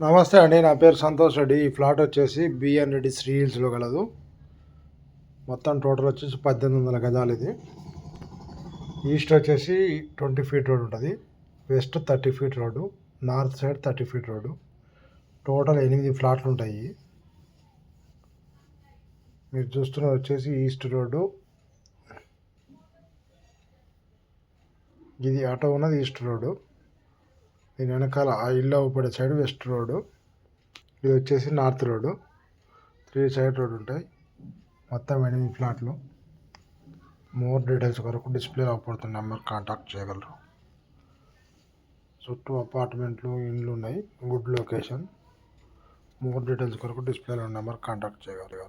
నమస్తే అండి, నా పేరు సంతోష్ రెడ్డి. ఈ ఫ్లాట్ వచ్చేసి బిఎన్ రెడ్డి శ్రీ హిల్స్లో కలదు. మొత్తం టోటల్ వచ్చేసి 1800 గజాలు. ఇది ఈస్ట్ వచ్చేసి 20 ఫీట్ రోడ్ ఉంటుంది, west 30 feet road, north side 30 feet road. Total 8 ఫ్లాట్లు ఉంటాయి. మీరు చూస్తున్నది వచ్చేసి ఈస్ట్ రోడ్డు, ఇది ఆటో ఉన్నది ఈస్ట్ రోడ్డు. దీని వెనకాల ఆ ఇల్లు అవ్వబడే సైడ్ వెస్ట్ రోడ్డు, ఇది వచ్చేసి నార్త్ రోడ్డు. 3 సైడ్ రోడ్డు ఉంటాయి. మొత్తం 8 ఫ్లాట్లు. మోర్ డీటెయిల్స్ కొరకు డిస్ప్లే అవపడుతున్న నెంబర్ కాంటాక్ట్ చేయగలరు. చుట్టూ అపార్ట్మెంట్లు, ఇండ్లు ఉన్నాయి. Good location. మోర్ డీటెయిల్స్ కొరకు డిస్ప్లేలో నెంబర్ కాంటాక్ట్ చేయగలరు.